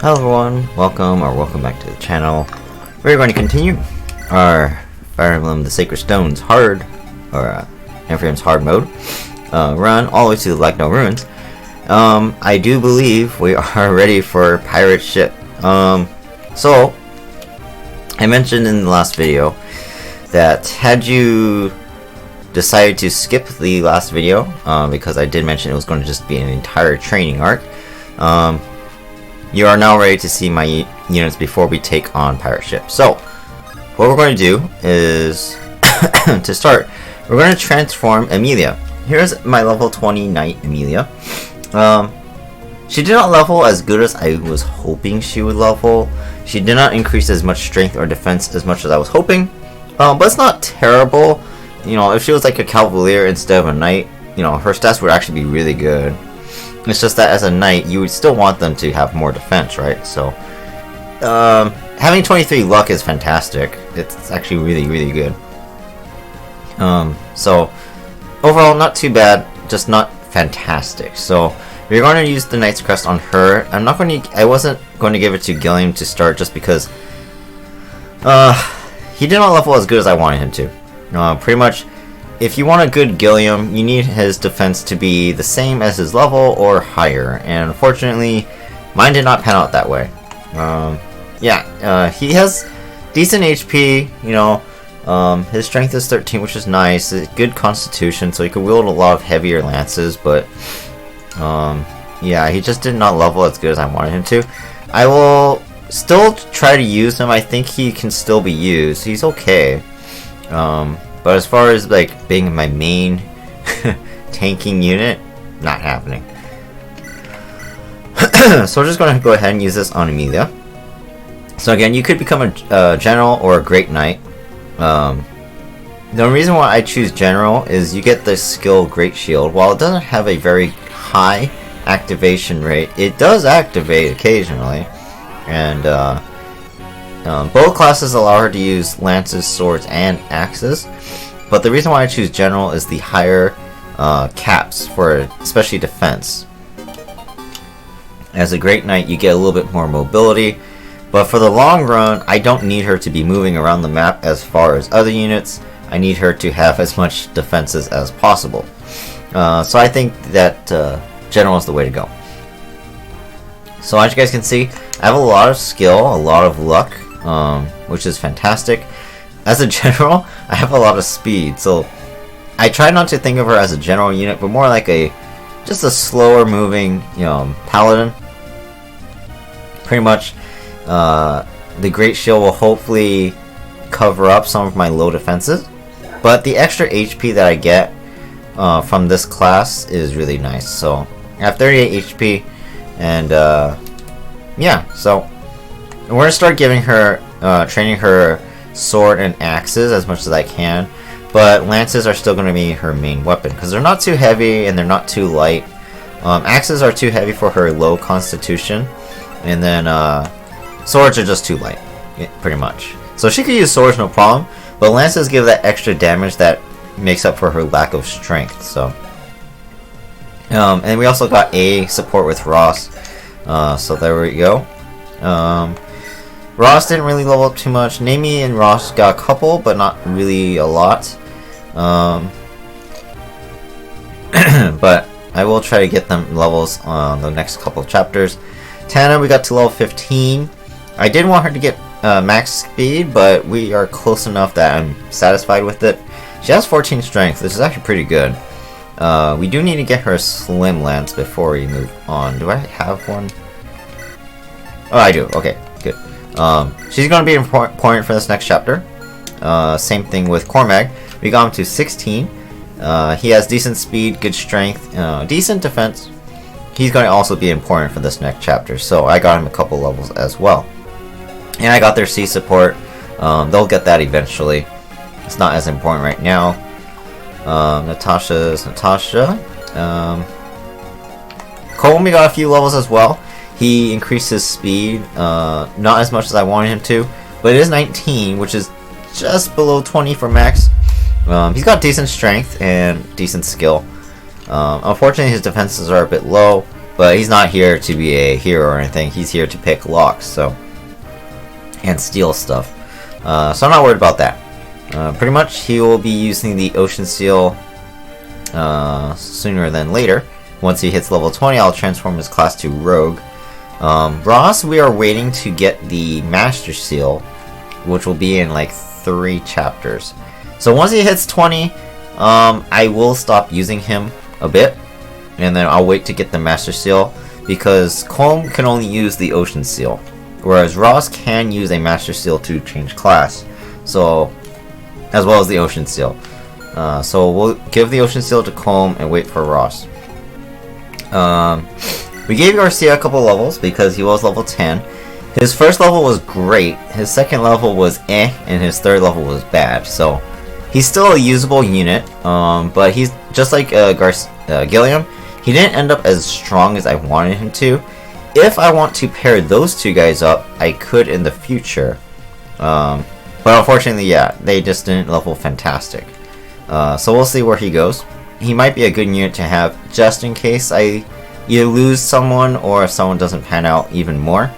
Hello everyone, welcome back to the channel. We're going to continue our Fire Emblem The Sacred Stones hard, or Amphib's hard mode run all the way to the Lagdou Ruins. I do believe we are ready for pirate ship. So I mentioned in the last video that had you decided to skip the last video, because I did mention it was going to just be an entire training arc, you are now ready to see my units before we take on pirate ship. So what we're going to do is to start, we're going to transform Amelia. Here's my level 20 knight Amelia. She did not level as good as I was hoping she would level. She did not increase as much strength or defense as much as I was hoping, but it's not terrible. You know, if she was like a cavalier instead of a knight, you know, her stats would actually be really good. It's just that as a knight, you would still want them to have more defense, right? So, having 23 luck is fantastic. It's actually really good. So, overall, not too bad, just not fantastic. So, we're going to use the Knight's Crest on her. I wasn't going to give it to Gilliam to start just because, he did not level as good as I wanted him to. Pretty much, if you want a good Gilliam, you need his defense to be the same as his level or higher, and unfortunately, mine did not pan out that way. He has decent HP, you know, his strength is 13, which is nice, good constitution, so he could wield a lot of heavier lances, but, yeah, he just did not level as good as I wanted him to. I will still try to use him. I think he can still be used. He's okay. But as far as like being my main tanking unit, not happening. So we're just going to go ahead and use this on Amelia. So again, you could become a general or a great knight. The reason why I choose general is you get the skill Great Shield. While it doesn't have a very high activation rate, it does activate occasionally, and both classes allow her to use lances, swords, and axes, but the reason why I choose general is the higher caps for especially defense. As a great knight, you get a little bit more mobility, but for the long run, I don't need her to be moving around the map as far as other units. I need her to have as much defenses as possible. So I think that general is the way to go. So as you guys can see, I have a lot of skill, a lot of luck, which is fantastic. As a general, I have a lot of speed, so I try not to think of her as a general unit, but more like just a slower moving, you know, paladin. Pretty much, the Great Shield will hopefully cover up some of my low defenses, but the extra HP that I get from this class is really nice. So I have 38 HP, and yeah, so we're gonna start giving her, training her sword and axes as much as I can, but lances are still gonna be her main weapon because they're not too heavy and they're not too light. Axes are too heavy for her low constitution, and then swords are just too light, pretty much. So she could use swords no problem, but lances give that extra damage that makes up for her lack of strength. So, and we also got a support with Ross. So there we go. Ross didn't really level up too much. Naomi and Ross got a couple, but not really a lot. But I will try to get them levels on the next couple of chapters. Tana, we got to level 15. I did want her to get max speed, but we are close enough that I'm satisfied with it. She has 14 strength, which is actually pretty good. We do need to get her a slim lance before we move on. Do I have one? Oh, I do. Okay, good. She's going to be important for this next chapter. Same thing with Cormag. We got him to 16. He has decent speed, good strength, decent defense. He's going to also be important for this next chapter, so I got him a couple levels as well. And I got their C support. They'll get that eventually. It's not as important right now. Natasha's Natasha. Komi got a few levels as well. He increased his speed, not as much as I wanted him to, but it is 19, which is just below 20 for max. He's got decent strength and decent skill. Unfortunately, his defenses are a bit low, but he's not here to be a hero or anything. He's here to pick locks, so, and steal stuff. So I'm not worried about that. Pretty much he will be using the Ocean Seal sooner than later. Once he hits level 20, I'll transform his class to Rogue. Ross, we are waiting to get the Master Seal, which will be in like 3 chapters. So once he hits 20, I will stop using him a bit, and then I'll wait to get the Master Seal, because Colm can only use the Ocean Seal, whereas Ross can use a Master Seal to change class, so, as well as the Ocean Seal. So we'll give the Ocean Seal to Colm and wait for Ross. We gave Garcia a couple levels because he was level 10. His first level was great, his second level was eh, and his third level was bad. So he's still a usable unit, but he's just like Gilliam. He didn't end up as strong as I wanted him to. If I want to pair those two guys up, I could in the future. But unfortunately, yeah, they just didn't level fantastic. So we'll see where he goes. He might be a good unit to have just in case I either lose someone or if someone doesn't pan out even more.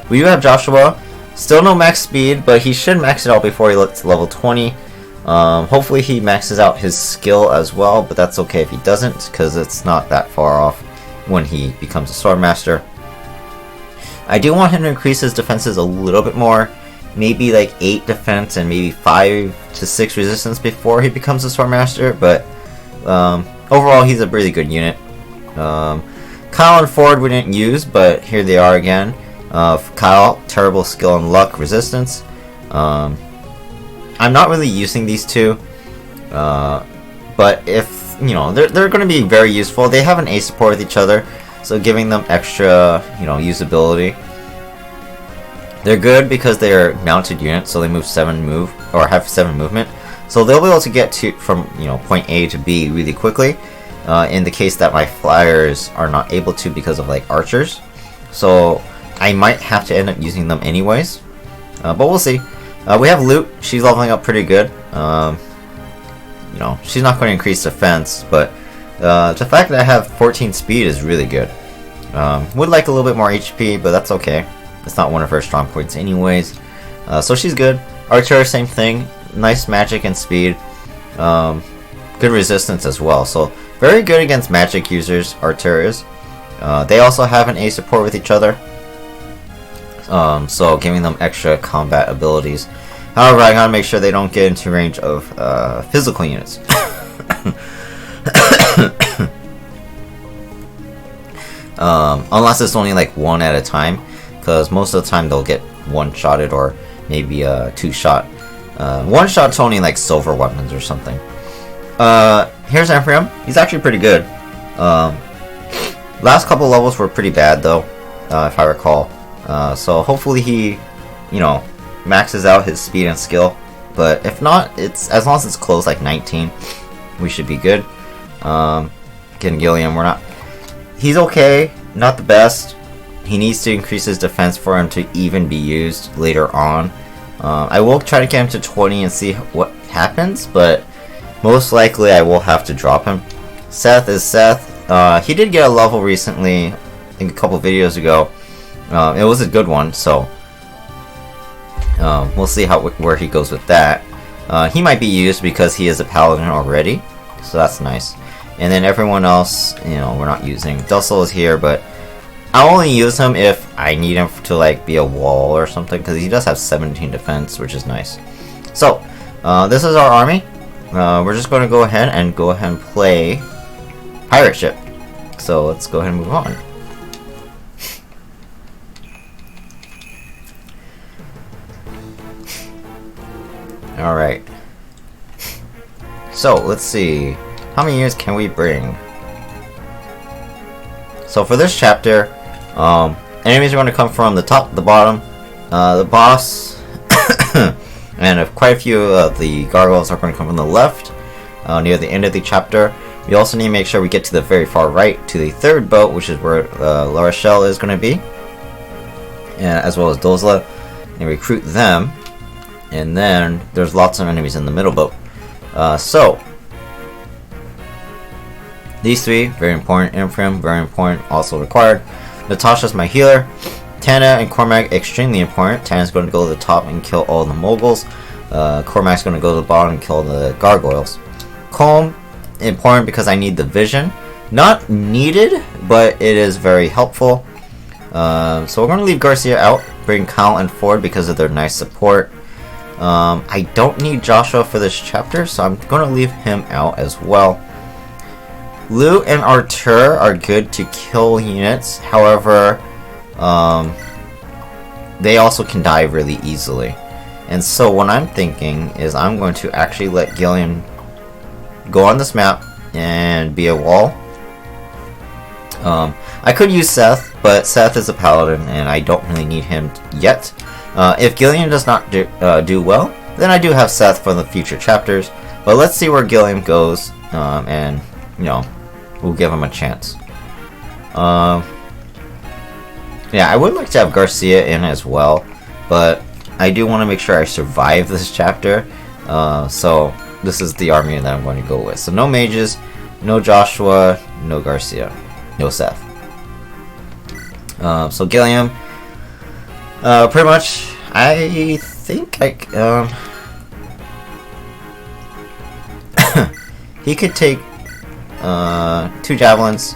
We do have Joshua. Still no max speed, but he should max it out before he gets to level 20. Hopefully he maxes out his skill as well, but that's okay if he doesn't, because it's not that far off when he becomes a Swordmaster. I do want him to increase his defenses a little bit more. Maybe like 8 defense and maybe 5 to 6 resistance before he becomes a Swordmaster, but overall he's a really good unit. Kyle and Ford we didn't use, but here they are again. Kyle, terrible skill and luck resistance. I'm not really using these two, but if, you know, they're going to be very useful. They have an A support with each other, so giving them extra, you know, usability. They're good because they're mounted units, so they move 7 or have 7 movement. So they'll be able to get to from, you know, point A to B really quickly. In the case that my flyers are not able to because of like archers, so I might have to end up using them anyways. But we'll see. We have Loot. She's leveling up pretty good. You know, she's not going to increase defense, but the fact that I have 14 speed is really good. Would like a little bit more HP, but that's okay. It's not one of her strong points anyways. So she's good. Archer, same thing. Nice magic and speed. Good resistance as well. So very good against magic users, Archer is. They also have an A support with each other. So giving them extra combat abilities. However, I gotta make sure they don't get into range of physical units. Unless it's only like 1 at a time, because most of the time they'll get 1-shotted or maybe 2-shot. 1-shot to only like silver weapons or something. Here's Ephraim. He's actually pretty good. Last couple levels were pretty bad though, if I recall. So hopefully he, you know, maxes out his speed and skill. But if not, it's as long as it's close, like 19, we should be good. Again, Gilliam, we're not. He's okay, not the best. He needs to increase his defense for him to even be used later on. I will try to get him to 20 and see what happens, but most likely I will have to drop him. Seth is Seth. He did get a level recently, I think a couple videos ago. It was a good one, so we'll see where he goes with that. He might be used because he is a paladin already, so that's nice. And then everyone else, you know, we're not using. Dussel is here, but I'll only use him if I need him to like be a wall or something, because he does have 17 defense, which is nice. So this is our army. We're just going to go ahead and play pirate ship. So let's go ahead and move on. Alright. So, let's see. How many units can we bring? So for this chapter, enemies are going to come from the top, the bottom, the boss, and quite a few of the gargoyles are going to come from the left, near the end of the chapter. We also need to make sure we get to the very far right, to the third boat, which is where La Rochelle is going to be, as well as Dozla, and recruit them. And then there's lots of enemies in the middle boat. So These three, very important. Infram, very important, also required. Natasha's my healer. Tana and Cormac, extremely important. Tana's going to go to the top and kill all the moguls. Cormac's going to go to the bottom and kill the gargoyles. Calm, important because I need the vision. Not needed, but it is very helpful. So we're going to leave Garcia out. Bring Kyle and Ford because of their nice support. I don't need Joshua for this chapter, so I'm going to leave him out as well. Lou and Artur are good to kill units. However, they also can die really easily. And so what I'm thinking is I'm going to actually let Gillian go on this map and be a wall. I could use Seth, but Seth is a paladin and I don't really need him yet. If Gillian does not do well, then I do have Seth for the future chapters. But let's see where Gillian goes, and you know, we'll give him a chance. Yeah, I would like to have Garcia in as well, but I do want to make sure I survive this chapter. So this is the army that I'm going to go with. So no mages, no Joshua, no Garcia, no Seth. So Gilliam, pretty much, I think he could take 2 javelins.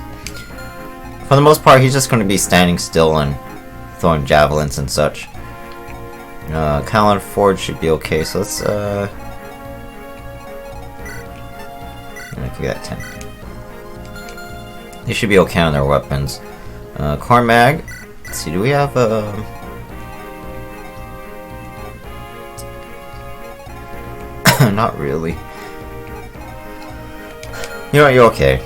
For the most part, he's just going to be standing still and throwing javelins and such. Kyle and Ford should be okay, so let's give that 10. They should be okay on their weapons. Cormag, let's see, do we have not really. You know what, you're okay.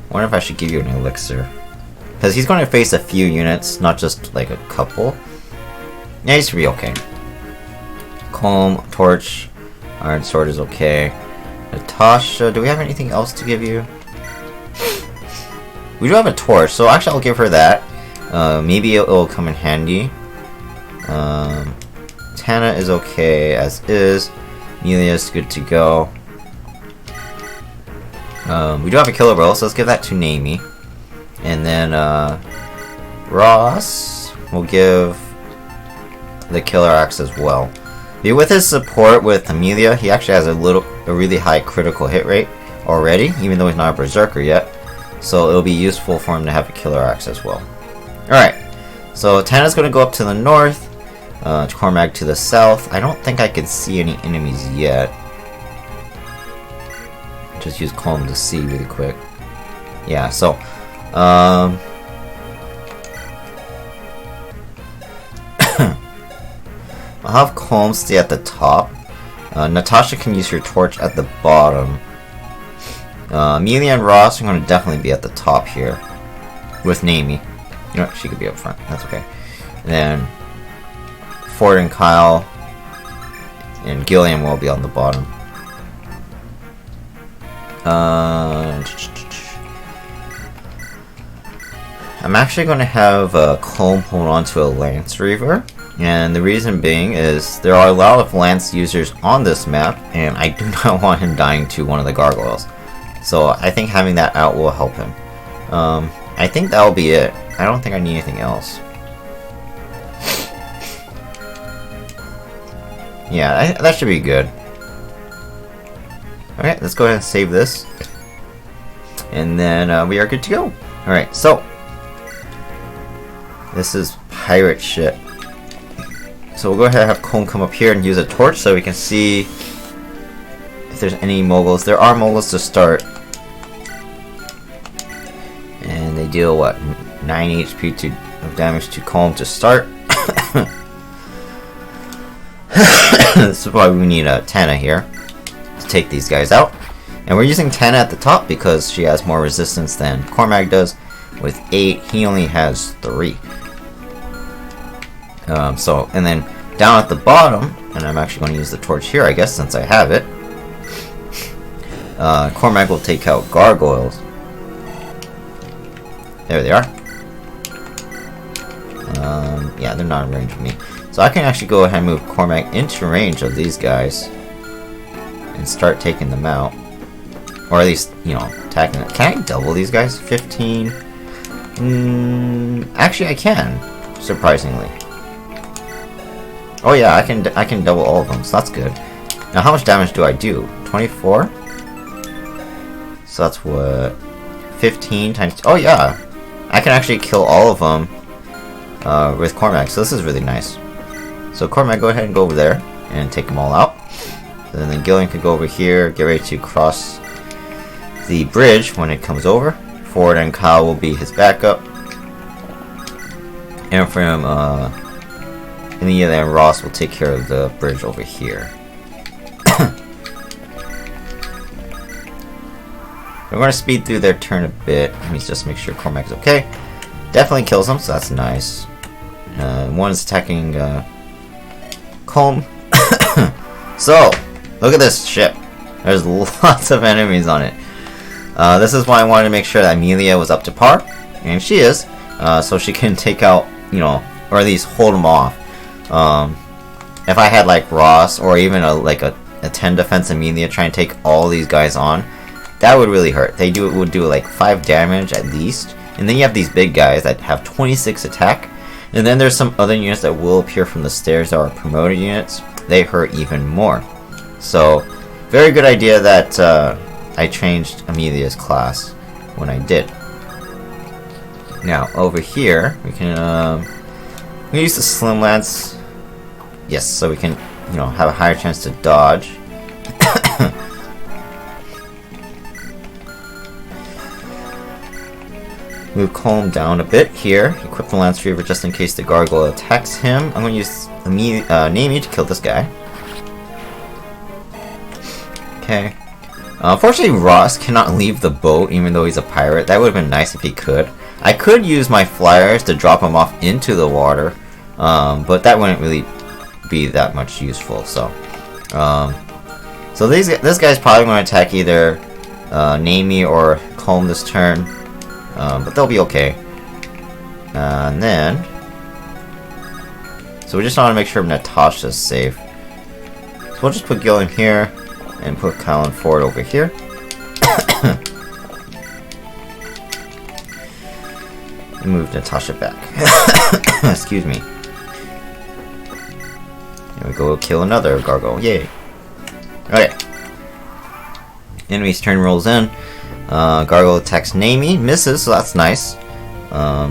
Wonder if I should give you an elixir. Because he's going to face a few units, not just like a couple. Yeah, he should be okay. Comb, torch, iron sword is okay. Natasha, do we have anything else to give you? We do have a torch, so actually I'll give her that. Maybe it'll come in handy. Tana is okay as is. Amelia's good to go. We do have a killer bow, so let's give that to Naomi. And then Ross will give the killer axe as well. With his support with Amelia, he actually has a really high critical hit rate already, even though he's not a berserker yet. So it'll be useful for him to have a killer axe as well. Alright, so Tana's going to go up to the north, Cormac to the south. I don't think I can see any enemies yet. Just use Calm to see really quick. Yeah, so I'll have Calm stay at the top. Natasha can use her torch at the bottom. Amelia and Ross are going to definitely be at the top here with Naomi. You know what? She could be up front. That's okay. And then Ford and Kyle and Gilliam will be on the bottom. I'm actually going to have Colm hold on to a Lance Reaver, and the reason being is there are a lot of Lance users on this map, and I do not want him dying to one of the gargoyles. So I think having that out will help him. I think that'll be it. I don't think I need anything else. Yeah, that should be good. Alright, let's go ahead and save this. And then we are good to go. Alright, so this is pirate shit. So we'll go ahead and have Colm come up here and use a torch so we can see if there's any moguls. There are moguls to start. And they deal, what, 9 HP of damage to Colm to start. This is why we need a Tana here to take these guys out. And we're using Tana at the top because she has more resistance than Cormac does. With 8, he only has 3. And then down at the bottom, and I'm actually going to use the torch here, I guess, since I have it. Cormac will take out gargoyles. There they are. Yeah, they're not in range of me. So I can actually go ahead and move Cormac into range of these guys and start taking them out. Or at least, you know, attacking it. Can I double these guys? 15? Actually, I can. Surprisingly. Oh yeah, I can double all of them, so that's good. Now, how much damage do I do? 24? So that's what? 15 times... Oh yeah! I can actually kill all of them with Cormac, so this is really nice. So Cormac, go ahead and go over there and take them all out. And then Gillian could go over here, get ready to cross the bridge when it comes over. Ford and Kyle will be his backup. And from Emilia and Ross will take care of the bridge over here. We're going to speed through their turn a bit. Let me just make sure Cormac is okay. Definitely kills him, so that's nice. One is attacking Colm. So, look at this ship. There's lots of enemies on it. This is why I wanted to make sure that Emilia was up to par, and she is. So she can take out, you know, or at least hold them off. If I had like Ross or even a 10 defense Emilia try and take all these guys on, that would really hurt. Would do like 5 damage at least. And then you have these big guys that have 26 attack. And then there's some other units that will appear from the stairs that are promoted units. They hurt even more. So, very good idea that I changed Emilia's class when I did. Now, over here, we can use the Slim Lance. Yes, so we can, you know, have a higher chance to dodge. Move Colm down a bit here. Equip the Lance Reaver just in case the Gargoyle attacks him. I'm going to use Namie to kill this guy. Okay. Unfortunately, Ross cannot leave the boat even though he's a pirate. That would have been nice if he could. I could use my flyers to drop him off into the water, but that wouldn't really be that much useful. So this guy's probably going to attack either Namie or Colm this turn. But they'll be okay. And then... So we just want to make sure Natasha's safe. So we'll just put Gillian here, and put Kyle and Ford over here. Move Natasha back. Excuse me. Here we go, kill another gargoyle. Yay. Okay. Enemy's turn rolls in. Gargoyle attacks Namie, misses, so that's nice.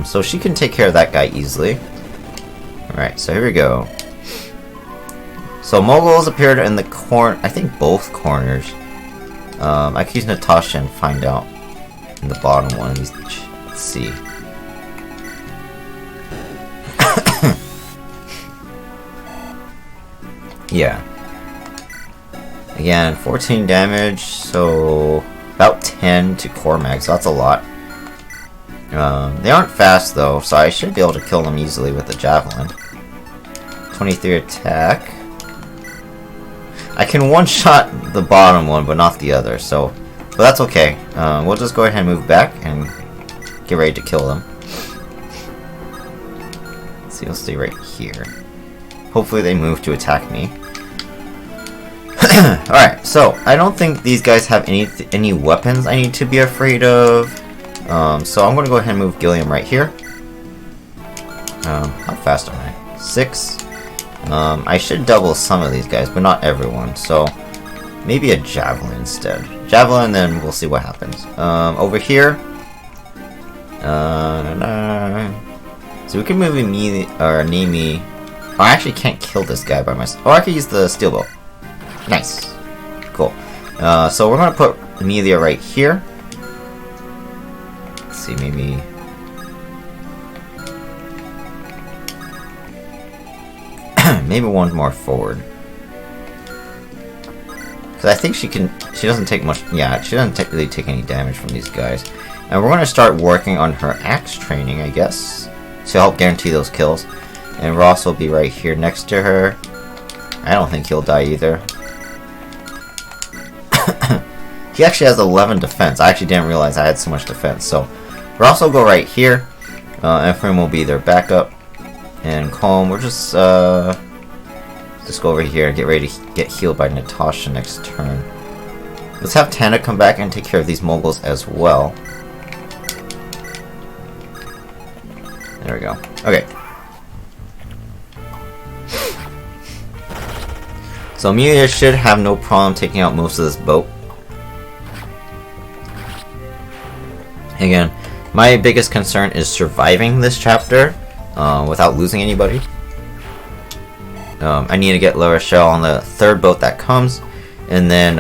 So she can take care of that guy easily. Alright, so here we go. So Moguls appeared in the corner, I think both corners. I can use Natasha and find out in the bottom one of these. Let's see. Yeah. Again, 14 damage, so about 10 to Cormac, so that's a lot. They aren't fast though, so I should be able to kill them easily with the javelin. 23 attack. I can one-shot the bottom one, but not the other, but that's okay. We'll just go ahead and move back and get ready to kill them. Let's see, we'll stay right here. Hopefully they move to attack me. Alright, so I don't think these guys have any weapons I need to be afraid of. So I'm going to go ahead and move Gilliam right here. How fast am I? 6. I should double some of these guys, but not everyone. So maybe a javelin instead. Javelin, then we'll see what happens. Over here. So we can move Namie. Oh, I actually can't kill this guy by myself. Oh, I could use the steel bow. Nice. Cool. So we're going to put Emilia right here. Let's see, maybe... maybe one more forward. Because I think she doesn't take much... Yeah, she doesn't really take any damage from these guys. And we're going to start working on her axe training, I guess, to help guarantee those kills. And Ross will be right here next to her. I don't think he'll die either. He actually has 11 defense. I actually didn't realize I had so much defense. So Ross will go right here. Ephraim will be their backup. And Colm, we'll just go over here and get ready to get healed by Natasha next turn. Let's have Tana come back and take care of these moguls as well. There we go. Okay. So Amelia should have no problem taking out most of this boat. Again, my biggest concern is surviving this chapter without losing anybody. I need to get La Rochelle on the third boat that comes, and then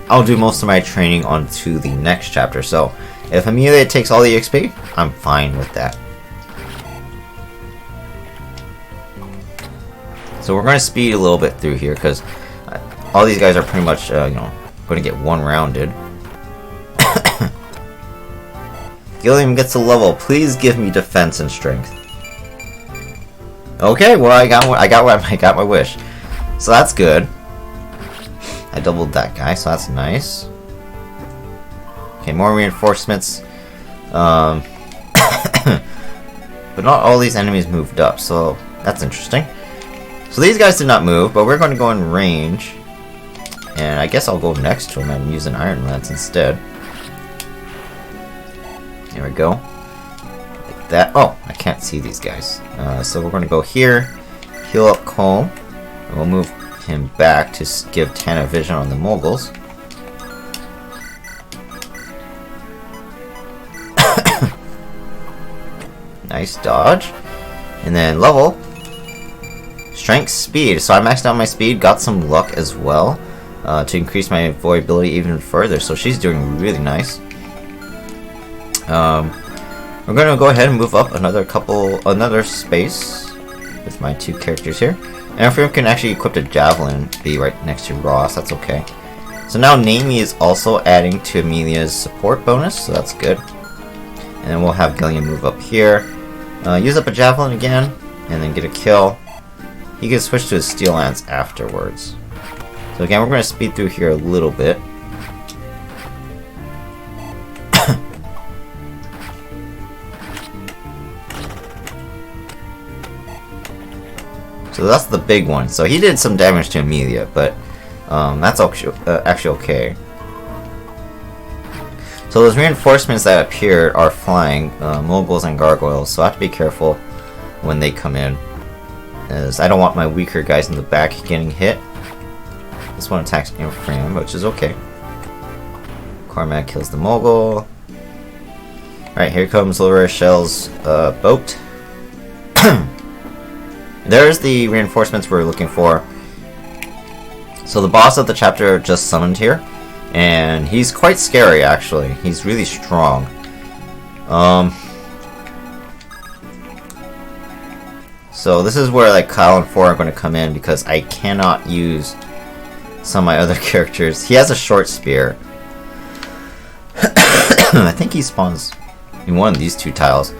I'll do most of my training onto the next chapter. So if Amelia takes all the XP, I'm fine with that. So we're going to speed a little bit through here because all these guys are pretty much, going to get one-rounded. Gilliam gets a level. Please give me defense and strength. Okay, well I got my wish. So that's good. I doubled that guy, so that's nice. Okay, more reinforcements. But not all these enemies moved up, so that's interesting. So these guys did not move, but we're going to go in range. And I guess I'll go next to him and use an Iron Lance instead. There we go. Like that. Oh, I can't see these guys. So we're going to go here, heal up Colm, and we'll move him back to give Tana vision on the moguls. Nice dodge. And then level. Strength, speed. So I maxed out my speed, got some luck as well to increase my avoidability even further. So she's doing really nice. We're gonna go ahead and move up another space with my two characters here. And if we can actually equip a javelin, be right next to Ross, that's okay. So now Naomi is also adding to Amelia's support bonus, so that's good. And then we'll have Gillian move up here, use up a javelin again, and then get a kill. He can switch to his steel lance afterwards. So again, we're going to speed through here a little bit. So that's the big one. So he did some damage to Amelia, but that's actually okay. So those reinforcements that appeared are flying, moguls and gargoyles, so I have to be careful when they come in, as I don't want my weaker guys in the back getting hit. This one attacks in frame, which is okay. Cormac kills the mogul. Alright, here comes La Rochelle's boat. There's the reinforcements we're looking for. So the boss of the chapter just summoned here, and he's quite scary actually. He's really strong. So this is where like Kyle and 4 are going to come in because I cannot use some of my other characters. He has a short spear. I think he spawns in one of these two tiles.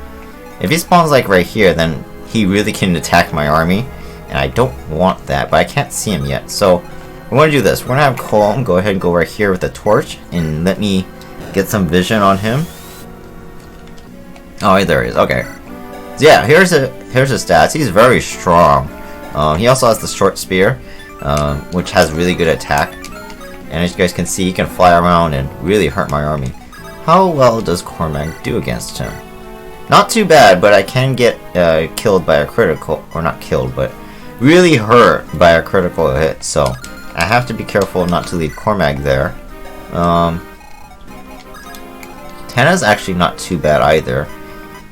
If he spawns like right here, then he really can attack my army, and I don't want that, but I can't see him yet. So we're going to do this. We're going to have Colm go ahead and go right here with a torch and let me get some vision on him. Oh, there he is. Okay. So yeah, here's his stats. He's very strong. He also has the short spear, which has really good attack. And as you guys can see, he can fly around and really hurt my army. How well does Cormac do against him? Not too bad, but I can get killed by a critical, or not killed, but really hurt by a critical hit. So I have to be careful not to leave Cormac there. Tana's actually not too bad either.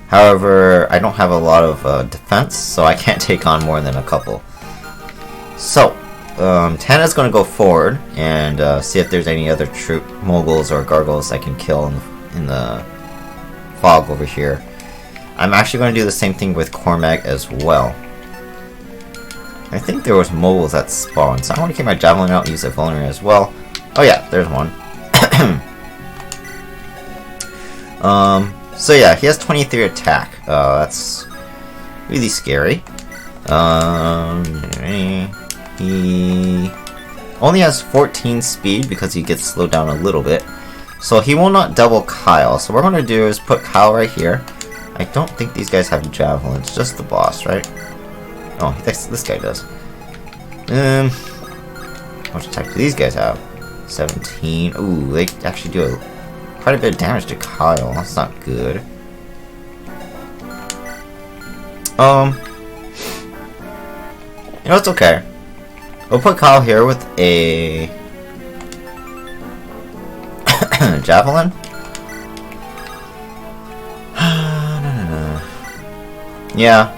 However, I don't have a lot of defense, so I can't take on more than a couple. So, Tana's going to go forward and see if there's any other troop, moguls or gargoyles I can kill in the fog over here. I'm actually going to do the same thing with Cormac as well. I think there was moguls that spawned, so I want to keep my javelin out and use a vulnerary as well. Oh yeah, there's one. So yeah, he has 23 attack. That's really scary. He only has 14 speed because he gets slowed down a little bit. So he will not double Kyle. So what we're going to do is put Kyle right here. I don't think these guys have javelins, just the boss, right? Oh, this guy does. How much attack do these guys have? 17. Ooh, they actually do quite a bit of damage to Kyle. That's not good. You know, it's okay. We'll put Kyle here with a javelin. Yeah,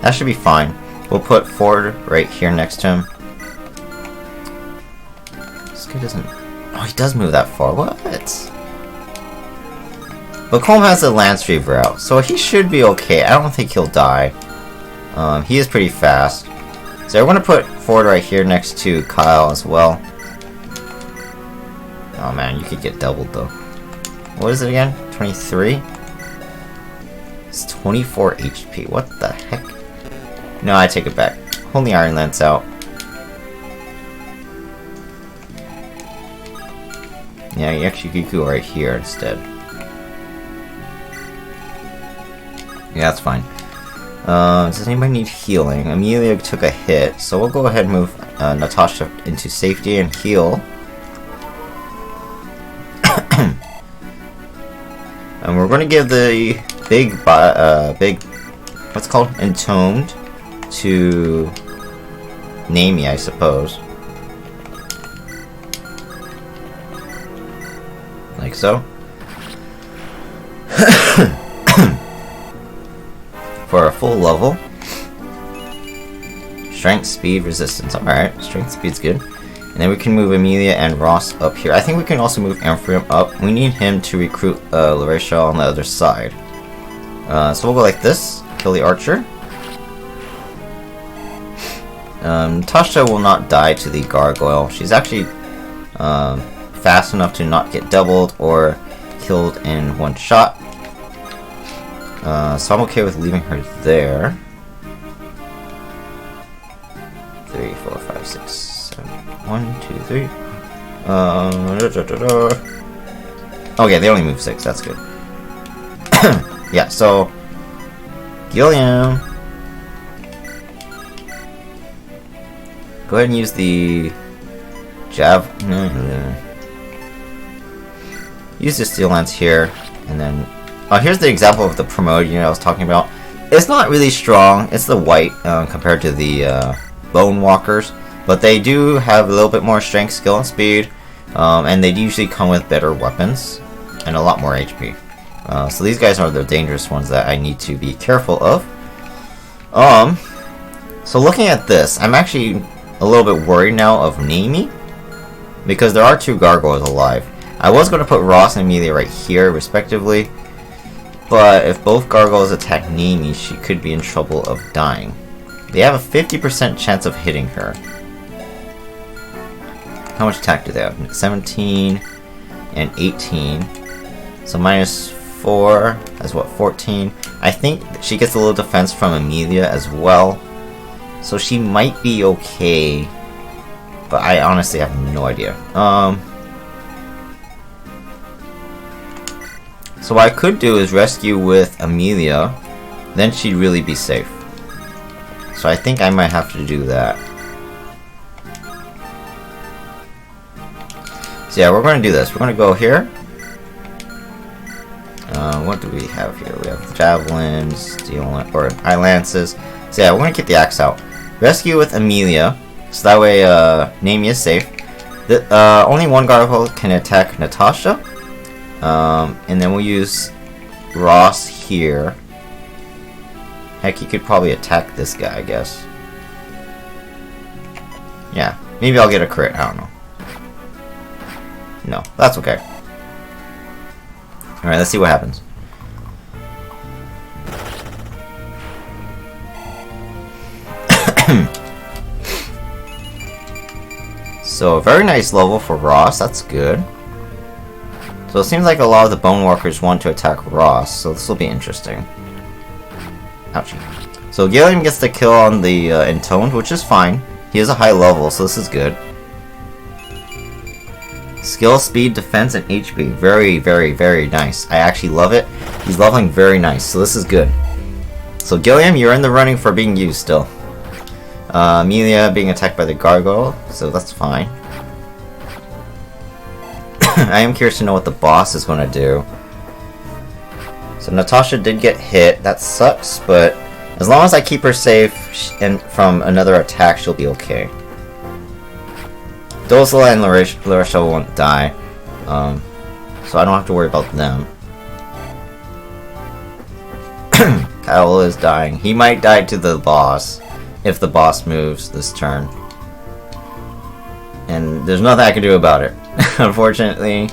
that should be fine. We'll put Ford right here next to him. This guy doesn't... Oh, he does move that far. What? But Colm has a Lance Reaver out, so he should be okay. I don't think he'll die. He is pretty fast. So I want to put Ford right here next to Kyle as well. Oh man, you could get doubled though. What is it again? 23? It's 24 HP. What the heck? No, I take it back. Hold the Iron Lance out. Yeah, you actually could go right here instead. Yeah, that's fine. Does anybody need healing? Amelia took a hit, so we'll go ahead and move Natasha into safety and heal. And we're going to give the big, what's it called? Entombed to Namie, I suppose. Like so. For a full level. Strength, speed, resistance. Alright, strength, speed's good. And then we can move Amelia and Ross up here. I think we can also move Amphiram up. We need him to recruit Laresha on the other side. So we'll go like this. Kill the archer. Tasha will not die to the gargoyle. She's actually fast enough to not get doubled or killed in one shot. So I'm okay with leaving her there. 3, 4, 5, 6, 7. 1, 2, 3. Okay, they only move 6. That's good. Yeah, so Gilliam, go ahead and use the use the steel lance here, and then here's the example of the promote unit I was talking about. It's not really strong. It's the white compared to the bone walkers, but they do have a little bit more strength, skill, and speed, and they usually come with better weapons and a lot more HP. So these guys are the dangerous ones that I need to be careful of. So looking at this, I'm actually a little bit worried now of Namie, because there are 2 gargoyles alive. I was going to put Ross and Amelia right here, respectively, but if both gargoyles attack Namie, she could be in trouble of dying. They have a 50% chance of hitting her. How much attack do they have? 17 and 18. So minus 4, that's what, 14. I think she gets a little defense from Amelia as well. So she might be okay, but I honestly have no idea. So what I could do is rescue with Amelia, then she'd really be safe. So I think I might have to do that. So yeah, we're going to do this. We're going to go here. What do we have here? We have javelins, steel, or eye lances. So yeah, we're going to keep the axe out. Rescue with Amelia, so that way Namie is safe. Only one gargoyle can attack Natasha. And then we'll use Ross here. Heck, he could probably attack this guy, I guess. Yeah, maybe I'll get a crit, I don't know. No, that's okay. Alright, let's see what happens. So, a very nice level for Ross, that's good. So it seems like a lot of the Bone Walkers want to attack Ross, so this will be interesting. Ouchie. So Gilliam gets the kill on the Entombed, which is fine. He has a high level, so this is good. Skill, speed, defense, and HP. Very, very, very nice. I actually love it. He's leveling very nice, so this is good. So Gilliam, you're in the running for being used still. Amelia being attacked by the gargoyle, so that's fine. I am curious to know what the boss is going to do. So Natasha did get hit. That sucks, but as long as I keep her safe and from another attack, she'll be okay. Dozla and Larissa won't die, so I don't have to worry about them. Kyle is dying. He might die to the boss if the boss moves this turn. And there's nothing I can do about it, unfortunately.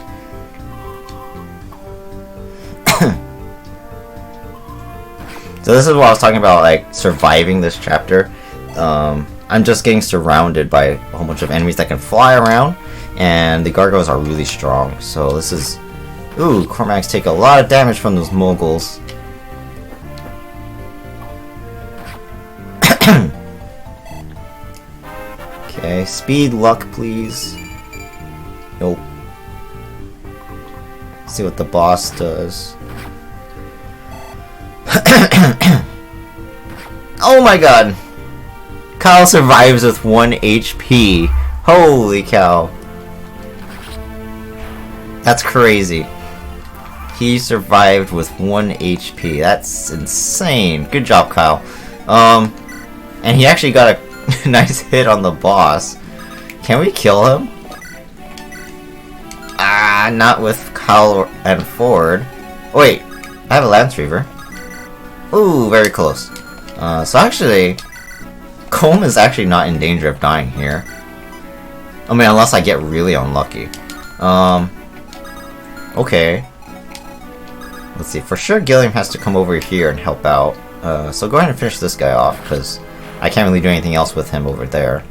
So this is what I was talking about, like, surviving this chapter. I'm just getting surrounded by a whole bunch of enemies that can fly around, and the gargoyles are really strong. So this is... Ooh, Cormacs take a lot of damage from those moguls. Okay, speed, luck, please. Nope. See what the boss does. Oh my god! Kyle survives with 1 HP. Holy cow. That's crazy. He survived with 1 HP. That's insane. Good job, Kyle. And he actually got a nice hit on the boss. Can we kill him? Ah, not with Kyle and Ford. Oh, wait, I have a Lance Reaver. Ooh, very close. So actually, Colm is actually not in danger of dying here. I mean, unless I get really unlucky. Okay. Let's see, for sure Gilliam has to come over here and help out. So go ahead and finish this guy off, because I can't really do anything else with him over there.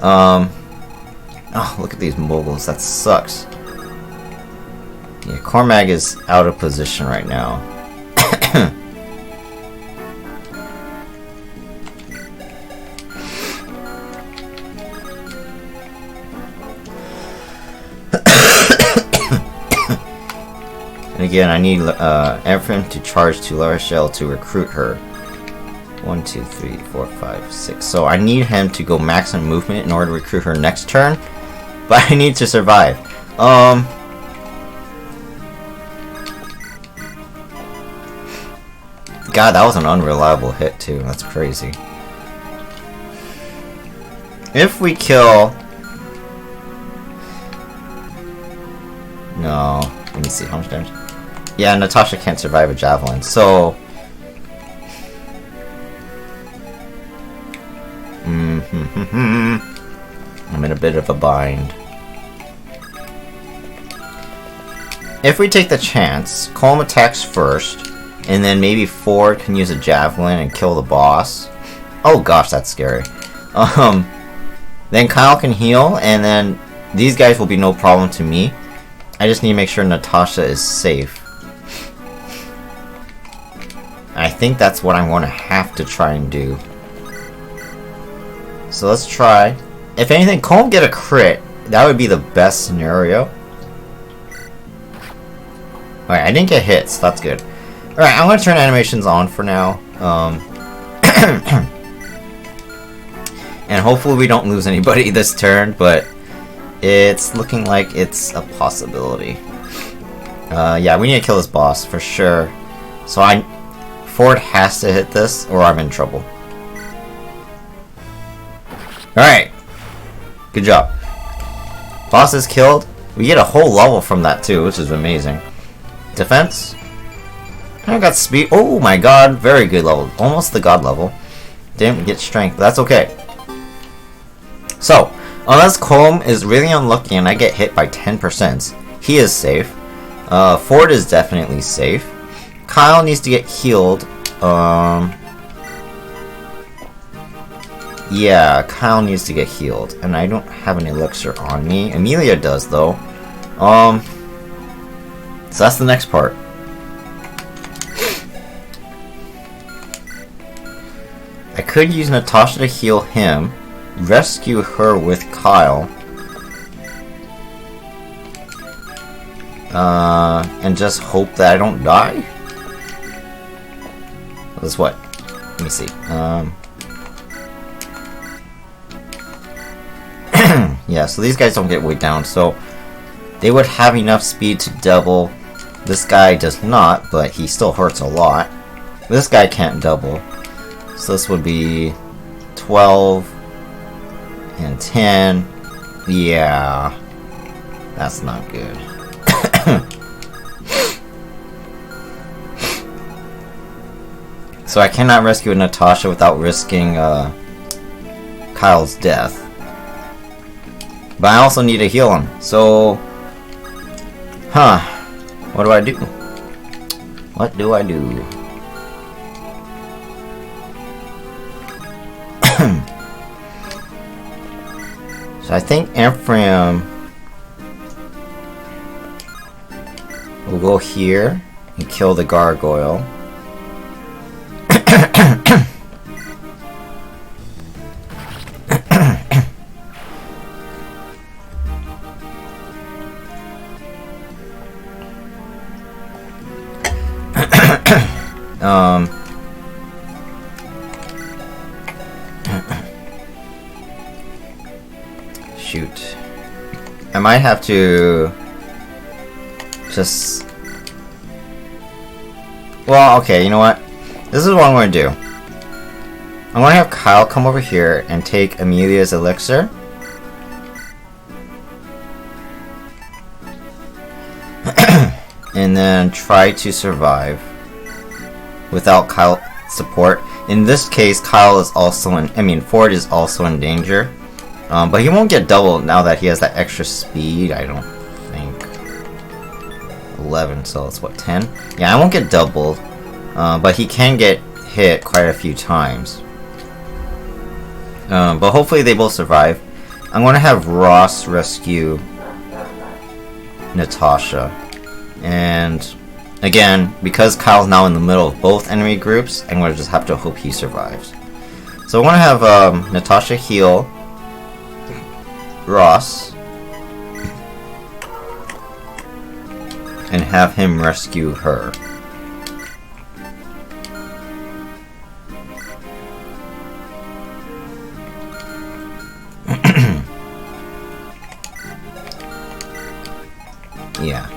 Oh, look at these moguls, that sucks. Yeah, Cormag is out of position right now. And again, I need Ephraim to charge to La Rochelle to recruit her. 1, 2, 3, 4, 5, 6. So I need him to go maximum movement in order to recruit her next turn. But I need to survive. God, that was an unreliable hit too. That's crazy. If we kill... No. Let me see. How much damage? Yeah, Natasha can't survive a javelin. So... I'm in a bit of a bind. If we take the chance, Colm attacks first, and then maybe Ford can use a javelin and kill the boss. Oh gosh, that's scary. Then Kyle can heal, and then these guys will be no problem to me. I just need to make sure Natasha is safe. I think that's what I'm going to have to try and do. So let's try. If anything, Colm get a crit. That would be the best scenario. Alright, I didn't get hit, so that's good. Alright, I'm going to turn animations on for now. And hopefully we don't lose anybody this turn, but it's looking like it's a possibility. Yeah, we need to kill this boss for sure. So Ford has to hit this, or I'm in trouble. Alright. Good job. Boss is killed. We get a whole level from that too, which is amazing. Defense. I got speed. Oh my god, very good level. Almost the god level. Didn't get strength, but that's okay. So, unless Colm is really unlucky and I get hit by 10%, he is safe. Ford is definitely safe. Kyle needs to get healed. Yeah, Kyle needs to get healed, and I don't have an elixir on me. Amelia does, though. So that's the next part. I could use Natasha to heal him, rescue her with Kyle, and just hope that I don't die. That's what? Let me see. Yeah, so these guys don't get weighed down, so they would have enough speed to double. This guy does not, but he still hurts a lot. This guy can't double. So this would be 12 and 10. Yeah, that's not good. So I cannot rescue Natasha without risking Kyle's death. But I also need to heal him. So, what do I do? What do I do? So I think Ephraim will go here and kill the gargoyle. Shoot. I might have to just... Well, okay, you know what? This is what I'm going to do. I'm going to have Kyle come over here and take Amelia's elixir. And then try to survive without Kyle's support. In this case, Kyle is also Ford is also in danger. But he won't get doubled now that he has that extra speed, I don't think. 11, so it's what, 10? Yeah, I won't get doubled. But he can get hit quite a few times. But hopefully they both survive. I'm going to have Ross rescue Natasha. And again, because Kyle's now in the middle of both enemy groups, I'm going to just have to hope he survives. So I want to have Natasha heal Ross and have him rescue her. Yeah,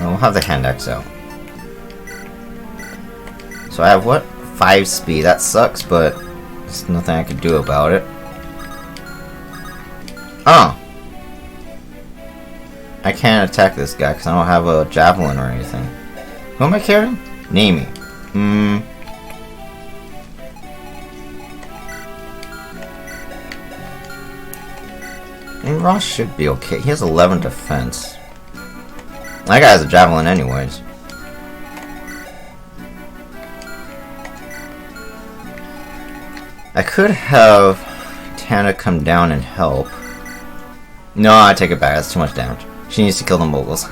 and we'll have the hand axe out. So I have what? 5 speed. That sucks, but there's nothing I can do about it. Oh! I can't attack this guy because I don't have a javelin or anything. Who am I carrying? Namie. And Ross should be okay. He has 11 defense. That guy has a javelin anyways. I could have Tana come down and help. No, I take it back. That's too much damage. She needs to kill the moguls.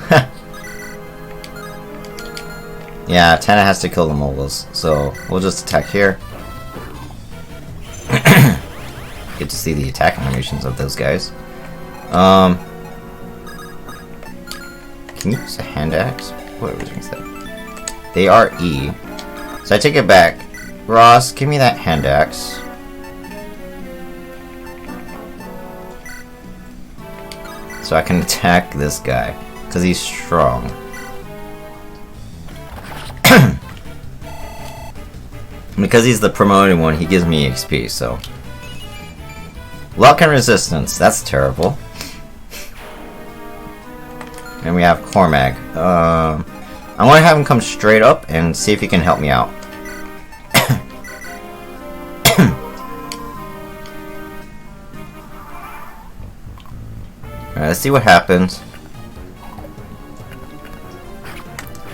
Yeah, Tana has to kill the moguls. So we'll just attack here. Get to see the attack animations of those guys. Can you use a hand axe? What was that? They are E. So I take it back. Ross, give me that hand axe. So I can attack this guy, because he's strong. Because he's the promoted one, he gives me XP, so... Luck and resistance, that's terrible. And we have Cormag. I want to have him come straight up and see if he can help me out. Alright, let's see what happens.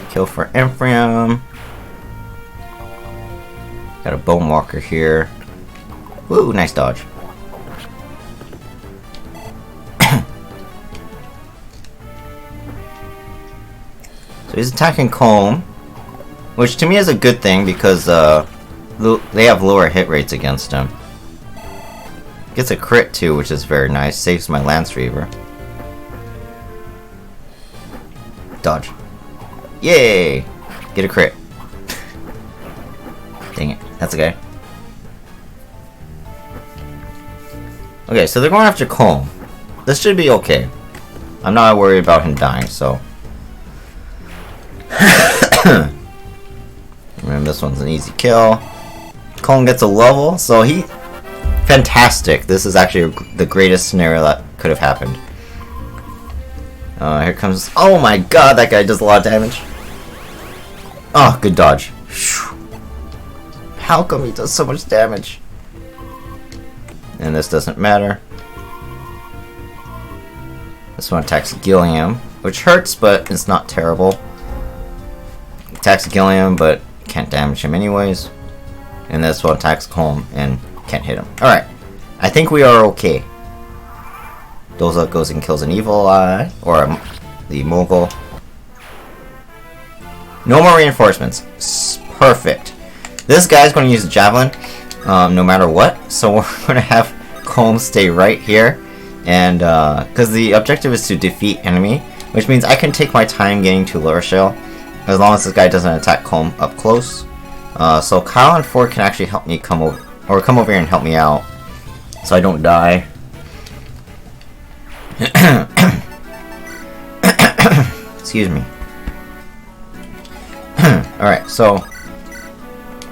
Kill for Ephraim. Got a bone walker here. Woo, nice dodge. So he's attacking Colm, which to me is a good thing because they have lower hit rates against him. Gets a crit too, which is very nice. Saves my Lance Reaver. Dodge. Yay! Get a crit. Dang it. That's okay. Okay, so they're going after Colm. this should be okay. I'm not worried about him dying, so. And this one's an easy kill. Colin gets a level, so he... Fantastic. This is actually the greatest scenario that could have happened. Here comes... Oh my god, that guy does a lot of damage. Oh, good dodge. How come he does so much damage? And this doesn't matter. This one attacks Gilliam, which hurts, but it's not terrible. Attacks Gilliam, but can't damage him anyways. And this one attacks Colm and can't hit him. Alright. I think we are okay. Doza goes and kills an evil eye, or the Mogul. No more reinforcements. Perfect. This guy's going to use a javelin, no matter what. So we're going to have Colm stay right here. And, because the objective is to defeat enemy, which means I can take my time getting to La Rochelle, as long as this guy doesn't attack Colm up close. So Kyle and Ford can actually help me come over here and help me out, so I don't die. Excuse me. Alright, so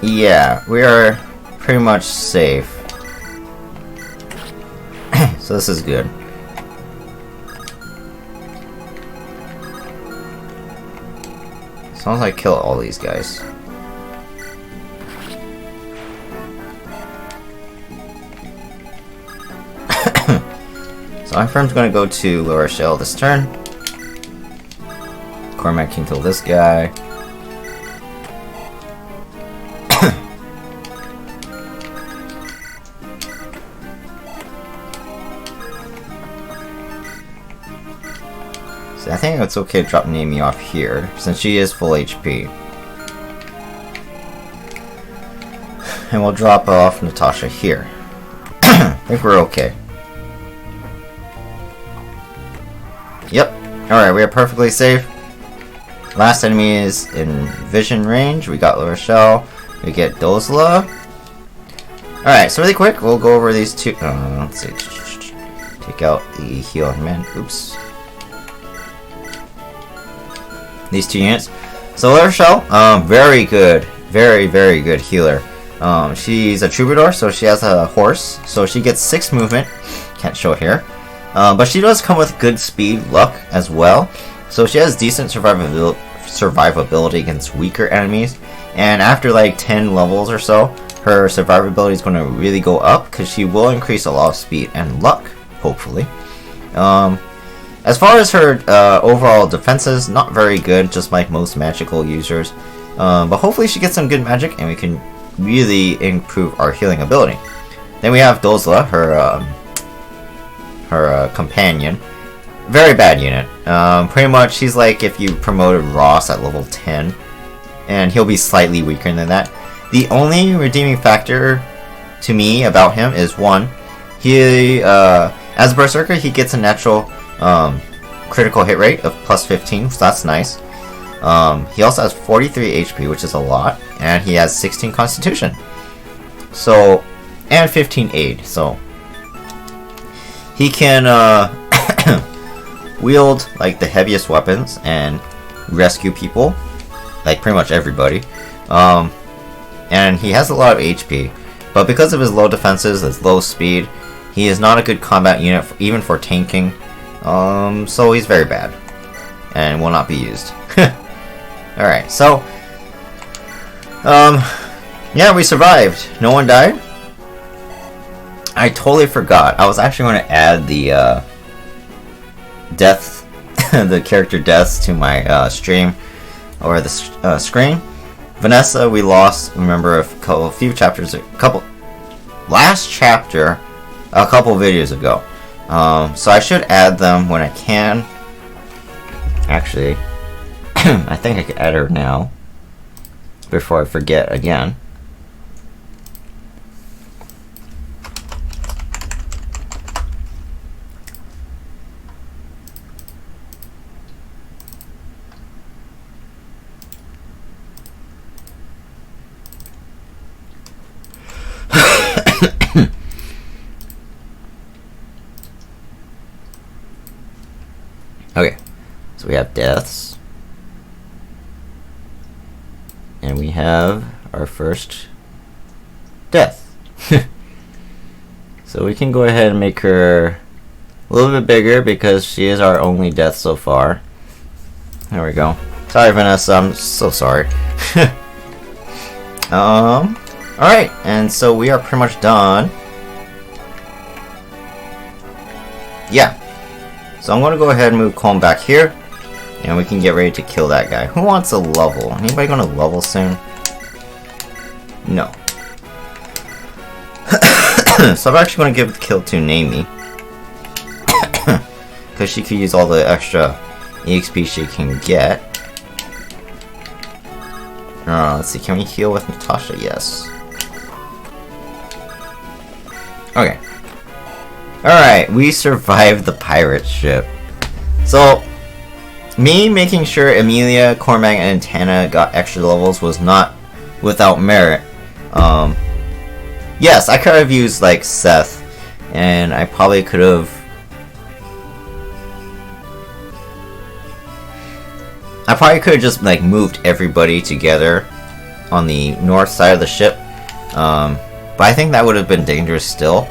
yeah, we are pretty much safe. So this is good. As long as I kill all these guys. So our firm's gonna go to La Rochelle this turn. Cormac can kill this guy. So I think it's okay to drop Naomi off here, since she is full HP. And we'll drop off Natasha here. I think we're okay. Yep. Alright, we are perfectly safe. Last enemy is in vision range. We got La Rochelle. We get Dozla. Alright, so really quick, we'll go over these two. Let's see. Take out the heal on man. Oops. These two units. So La Rochelle, very good. Very, very good healer. She's a troubadour, so she has a horse. So she gets 6 movement. Can't show it here. But she does come with good speed, luck as well. So she has decent survivability against weaker enemies. And after like 10 levels or so, her survivability is going to really go up, because she will increase a lot of speed and luck, hopefully. As far as her overall defenses, not very good, just like most magical users. But hopefully she gets some good magic and we can really improve our healing ability. Then we have Dozla, her companion. Very bad unit. Pretty much she's like if you promoted Ross at level 10, and he'll be slightly weaker than that. The only redeeming factor to me about him is one, he as a berserker he gets a natural critical hit rate of plus 15, so that's nice. He also has 43 HP, which is a lot, and he has 16 constitution, so, and 15 aid, so he can wield like the heaviest weapons and rescue people, like pretty much everybody. And he has a lot of HP, but because of his low defenses, his low speed, he is not a good combat unit even for tanking. So he's very bad and will not be used. Alright, so yeah, we survived. No one died. I totally forgot. I was actually going to add the death, the character deaths to my stream, or the screen. Vanessa, we lost. Remember last chapter, a couple videos ago. So I should add them when I can. Actually, I think I could add her now before I forget again. deaths. And we have our first death. So we can go ahead and make her a little bit bigger because she is our only death so far. There we go. Sorry, Vanessa, I'm so sorry. Alright, and so we are pretty much done. Yeah. So I'm gonna go ahead and move Colm back here. And we can get ready to kill that guy. Who wants a level? Anybody gonna level soon? No. So I'm actually gonna give the kill to Naomi. Because she could use all the extra EXP she can get. Let's see, can we heal with Natasha? Yes. Okay. Alright, we survived the pirate ship. So, me making sure Emilia, Cormac, and Tana got extra levels was not without merit. Yes, I could have used, like, Seth, and I probably could have... I probably could have just, like, moved everybody together on the north side of the ship. But I think that would have been dangerous still.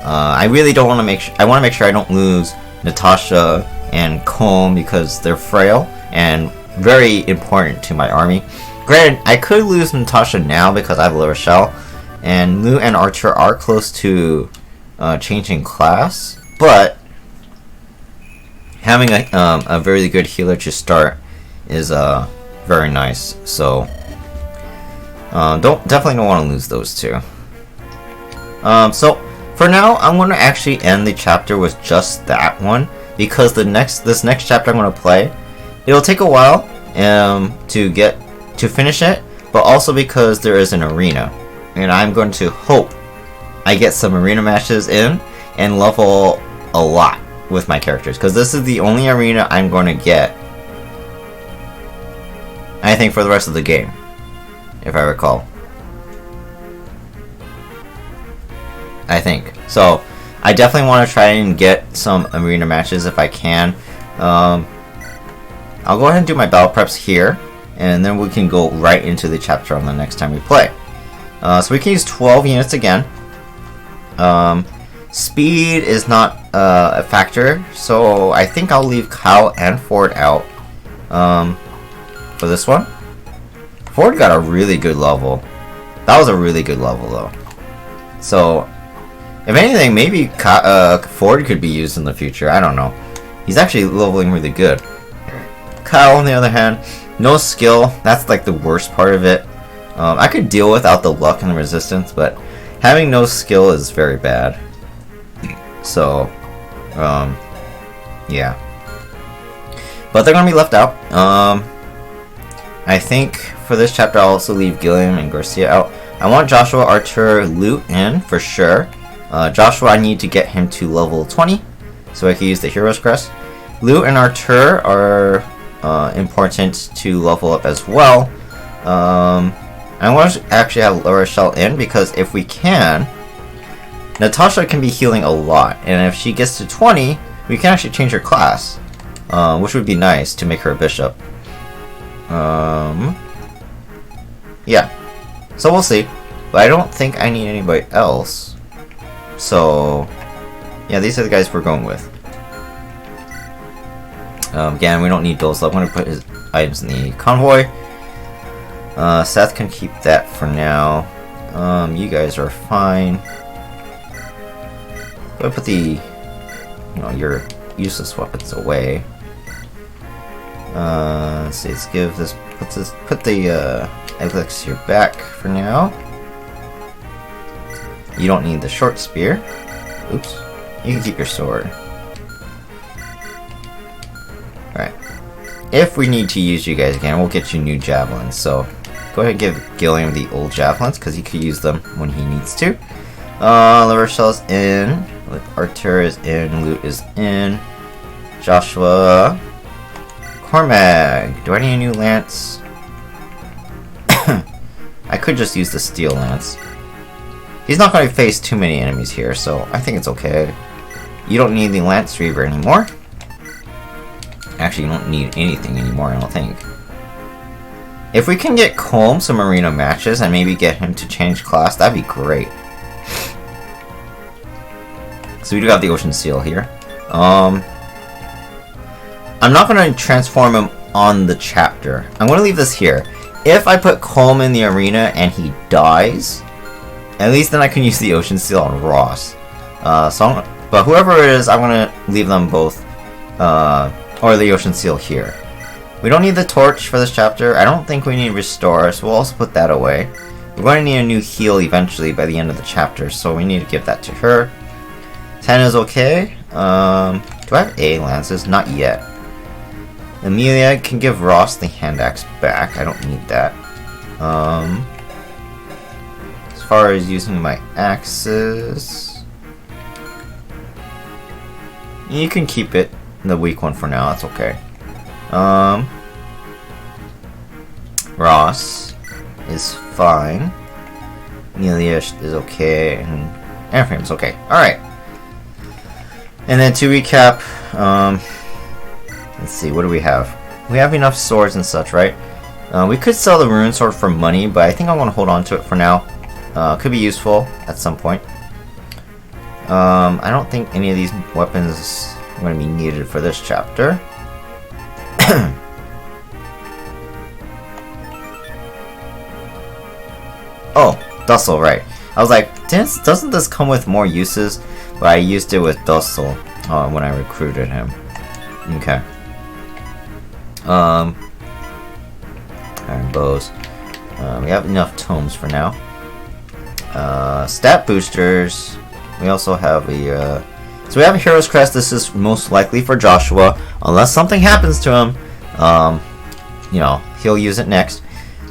I really don't want to make sure... I want to make sure I don't lose Natasha and Colm because they're frail and very important to my army. Granted, I could lose Natasha now because I have La Rochelle, and Lou and Archer are close to changing class, but having a very good healer to start is very nice. So definitely don't want to lose those two. So for now, I'm going to actually end the chapter with just that one, because this next chapter I'm going to play, it'll take a while to finish it, but also because there is an arena, and I'm going to hope I get some arena matches in and level a lot with my characters, because this is the only arena I'm going to get, I think, for the rest of the game, if I recall. I think. So, I definitely want to try and get some arena matches if I can. I'll go ahead and do my battle preps here, and then we can go right into the chapter on the next time we play. So we can use 12 units again. Speed is not a factor, so I think I'll leave Kyle and Ford out for this one. Ford got a really good level. That was a really good level, though. So, if anything, maybe Ford could be used in the future. I don't know. He's actually leveling really good. Kyle, on the other hand, no skill. That's like the worst part of it. I could deal without the luck and the resistance, but having no skill is very bad. So, yeah. But they're gonna be left out. I think for this chapter I'll also leave Gilliam and Garcia out. I want Joshua, Archer, Lute in for sure. Joshua, I need to get him to level 20 so I can use the Hero's Crest. Lute and Archer are important to level up as well. I want to actually have La Rochelle in, because if we can, Natasha can be healing a lot, and if she gets to 20, we can actually change her class, which would be nice to make her a bishop. Yeah, so we'll see, but I don't think I need anybody else. So yeah, these are the guys we're going with. Again, we don't need those. I'm going to put his items in the convoy. Seth can keep that for now. You guys are fine. Go put the, your useless weapons away. Let's see. Let's give this. Put the elixir back for now. You don't need the short spear. Oops. You can keep your sword. Alright. If we need to use you guys again, we'll get you new javelins. So, go ahead and give Gilliam the old javelins, because he could use them when he needs to. La Rochelle's in. Archer is in. Lute is in. Joshua. Cormac. Do I need a new lance? I could just use the steel lance. He's not going to face too many enemies here, so I think it's okay. You don't need the Lance Reaver anymore. Actually, you don't need anything anymore, I don't think. If we can get Colm some arena matches and maybe get him to change class, that'd be great. So we do have the Ocean Seal here. I'm not going to transform him on the chapter. I'm going to leave this here. If I put Colm in the arena and he dies, at least then I can use the Ocean Seal on Ross. But whoever it is, I'm going to leave them both, or the Ocean Seal here. We don't need the Torch for this chapter. I don't think we need Restore, so we'll also put that away. We're going to need a new heal eventually by the end of the chapter, so we need to give that to her. 10 is okay. Do I have A lances? Not yet. Amelia can give Ross the hand axe back. I don't need that. As far as using my axes, you can keep it, the weak one for now. That's okay. Ross is fine. Amelia is okay, and Airframe's okay. All right. And then to recap, let's see, what do we have? We have enough swords and such, right? We could sell the rune sword for money, but I think I'm going to hold on to it for now. Could be useful at some point. I don't think any of these weapons are going to be needed for this chapter. Oh, Dussel, right. I was like, doesn't this come with more uses? But I used it with Dussel when I recruited him. Okay. Iron bows. We have enough tomes for now. Stat boosters. We also have a. So we have a Hero's Crest. This is most likely for Joshua, unless something happens to him. You know, he'll use it next.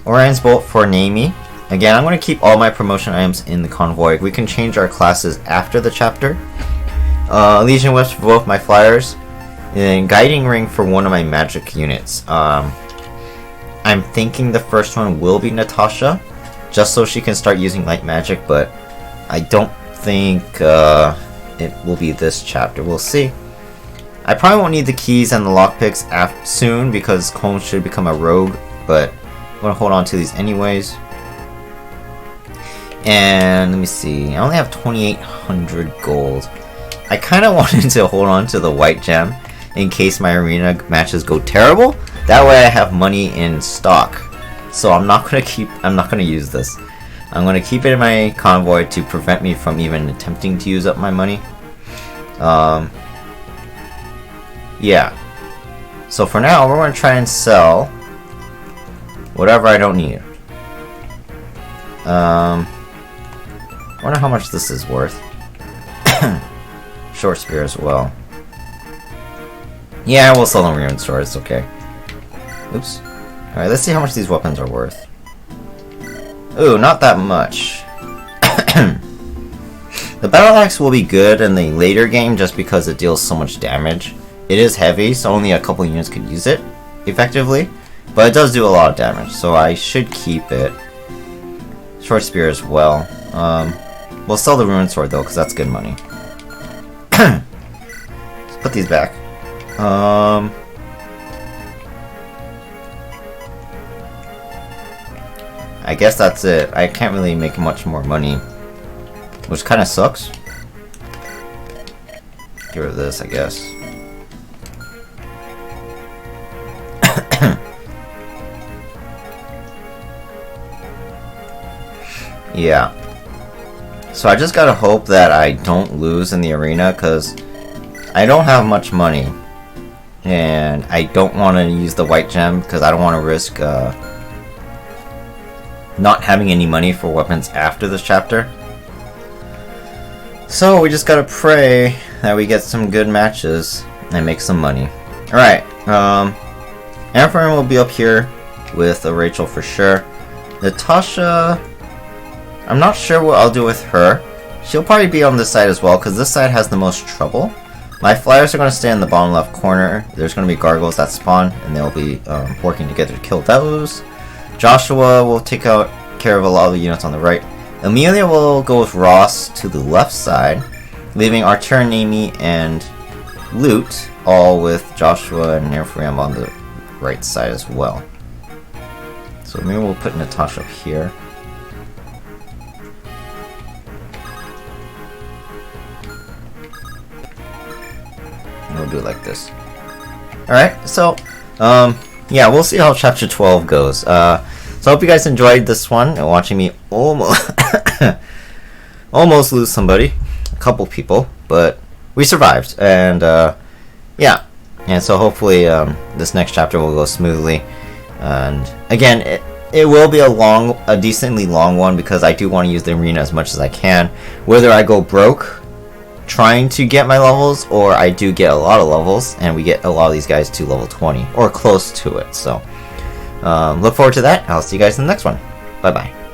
Orion's Bolt for Naomi. Again, I'm going to keep all my promotion items in the convoy. We can change our classes after the chapter. Legion Whips for both my flyers. And Guiding Ring for one of my magic units. I'm thinking the first one will be Natasha, just so she can start using light magic, but I don't think it will be this chapter. We'll see. I probably won't need the keys and the lockpicks soon because Colm should become a rogue, but I'm going to hold on to these anyways. And let me see, I only have 2,800 gold. I kind of wanted to hold on to the white gem in case my arena matches go terrible. That way I have money in stock. So I'm not gonna use this. I'm gonna keep it in my convoy to prevent me from even attempting to use up my money. Yeah. So for now, we're gonna try and sell whatever I don't need. I wonder how much this is worth. Short spear as well. Yeah, we'll sell them rune sword, it's okay. Oops. Alright, let's see how much these weapons are worth. Ooh, not that much. The battle axe will be good in the later game just because it deals so much damage. It is heavy, so only a couple units could use it effectively. But it does do a lot of damage, so I should keep it. Short spear as well. We'll sell the rune sword though, because that's good money. Let's put these back. I guess that's it. I can't really make much more money, which kind of sucks. Get rid of this, I guess. Yeah. So I just gotta hope that I don't lose in the arena, because I don't have much money. And I don't want to use the white gem, because I don't want to risk not having any money for weapons after this chapter. So we just gotta pray that we get some good matches and make some money. Alright, Emperor will be up here with Rachel for sure. Natasha, I'm not sure what I'll do with her. She'll probably be on this side as well, because this side has the most trouble. My flyers are going to stay in the bottom left corner. There's going to be gargoyles that spawn, and they'll be working together to kill those. Joshua will take care of a lot of the units on the right. Amelia will go with Ross to the left side, leaving Artur, Naomi, and Loot all with Joshua and Ephraim on the right side as well. So maybe we'll put Natasha up here. And we'll do it like this. Alright, so, yeah, we'll see how Chapter 12 goes. So I hope you guys enjoyed this one, and watching me almost almost lose somebody, a couple people, but we survived, and yeah, and so hopefully this next chapter will go smoothly. And again, it will be a decently long one, because I do want to use the arena as much as I can, whether I go broke trying to get my levels, or I do get a lot of levels and we get a lot of these guys to level 20 or close to it. So look forward to that. I'll see you guys in the next one. Bye bye.